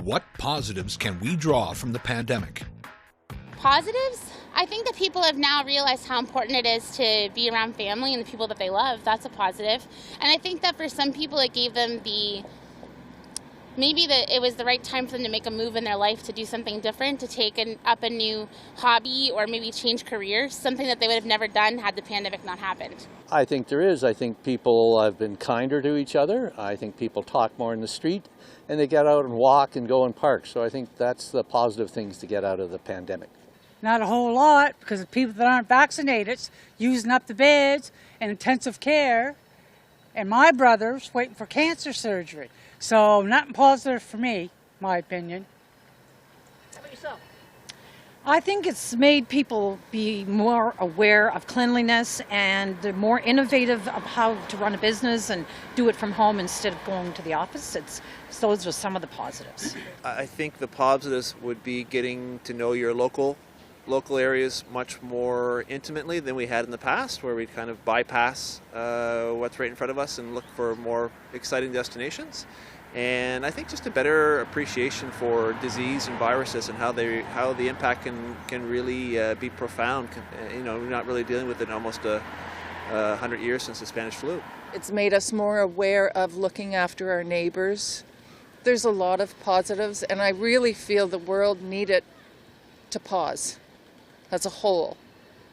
What positives can we draw from the pandemic? Positives? I think that people have now realized how important it is to be around family and the people that they love. That's a positive. And I think that for some people it gave them maybe it was the right time for them to make a move in their life to do something different, to take up a new hobby or maybe change careers, something that they would have never done had the pandemic not happened. I think there is. I think people have been kinder to each other. I think people talk more in the street and they get out and walk and go in parks. So I think that's the positive things to get out of the pandemic. Not a whole lot, because of people that aren't vaccinated using up the beds and intensive care. And my brother's waiting for cancer surgery. So nothing positive for me, my opinion. How about yourself? I think it's made people be more aware of cleanliness, and they're more innovative of how to run a business and do it from home instead of going to the office. Those are some of the positives. I think the positives would be getting to know your local areas much more intimately than we had in the past, where we kind of bypass what's right in front of us and look for more exciting destinations. And I think just a better appreciation for disease and viruses and how the impact can really be profound. We're not really dealing with it in almost 100 years since the Spanish flu. It's made us more aware of looking after our neighbors. There's a lot of positives, and I really feel the world needed to pause as a whole,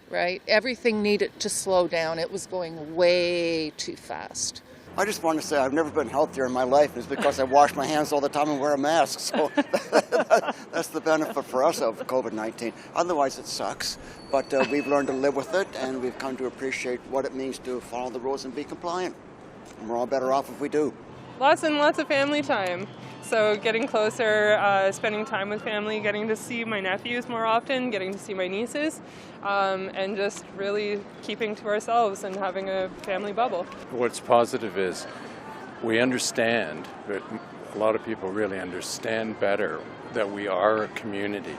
right? Everything needed to slow down. It was going way too fast. I just want to say I've never been healthier in my life. It's because I wash my hands all the time and wear a mask. So that's the benefit for us of COVID-19. Otherwise, it sucks. But we've learned to live with it, and we've come to appreciate what it means to follow the rules and be compliant. And we're all better off if we do. Lots and lots of family time. So getting closer, spending time with family, getting to see my nephews more often, getting to see my nieces, and just really keeping to ourselves and having a family bubble. What's positive is we understand, but a lot of people really understand better that we are a community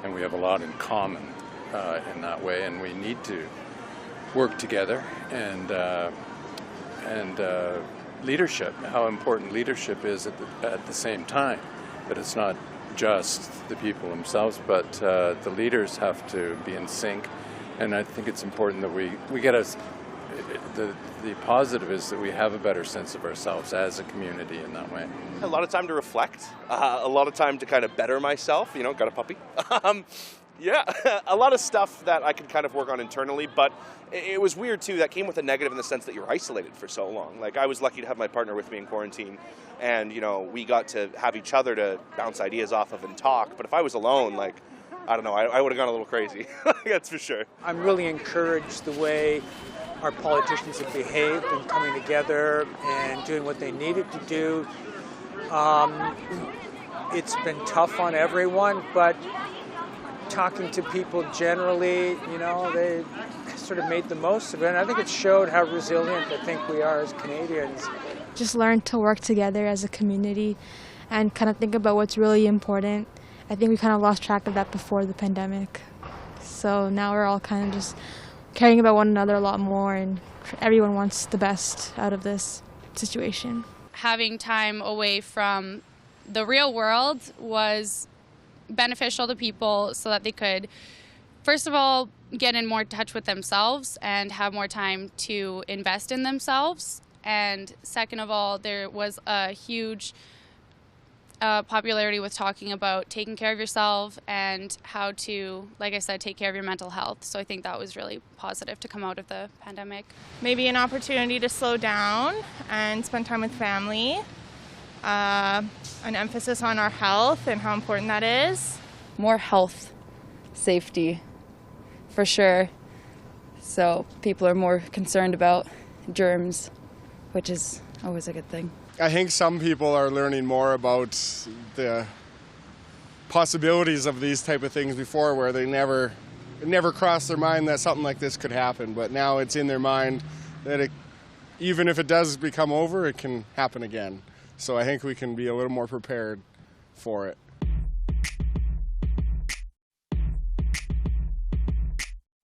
and we have a lot in common in that way, and we need to work together and leadership, how important leadership is at the same time. But it's not just the people themselves, but the leaders have to be in sync. And I think it's important that we get the positive is that we have a better sense of ourselves as a community in that way. A lot of time to reflect, a lot of time to kind of better myself, got a puppy. Yeah, a lot of stuff that I could kind of work on internally, but it was weird too. That came with a negative in the sense that you're isolated for so long. Like, I was lucky to have my partner with me in quarantine, and we got to have each other to bounce ideas off of and talk. But if I was alone, I don't know, I would have gone a little crazy. That's for sure. I'm really encouraged the way our politicians have behaved and coming together and doing what they needed to do. It's been tough on everyone, but talking to people generally, they sort of made the most of it. And I think it showed how resilient I think we are as Canadians. Just learn to work together as a community and kind of think about what's really important. I think we kind of lost track of that before the pandemic. So now we're all kind of just caring about one another a lot more, and everyone wants the best out of this situation. Having time away from the real world was beneficial to people so that they could, first of all, get in more touch with themselves and have more time to invest in themselves. And second of all, there was a huge popularity with talking about taking care of yourself and how to, like I said, take care of your mental health. So I think that was really positive to come out of the pandemic. Maybe an opportunity to slow down and spend time with family. An emphasis on our health and how important that is. More health, safety, for sure. So people are more concerned about germs, which is always a good thing. I think some people are learning more about the possibilities of these type of things before, where it never crossed their mind that something like this could happen. But now it's in their mind that even if it does become over, it can happen again. So I think we can be a little more prepared for it.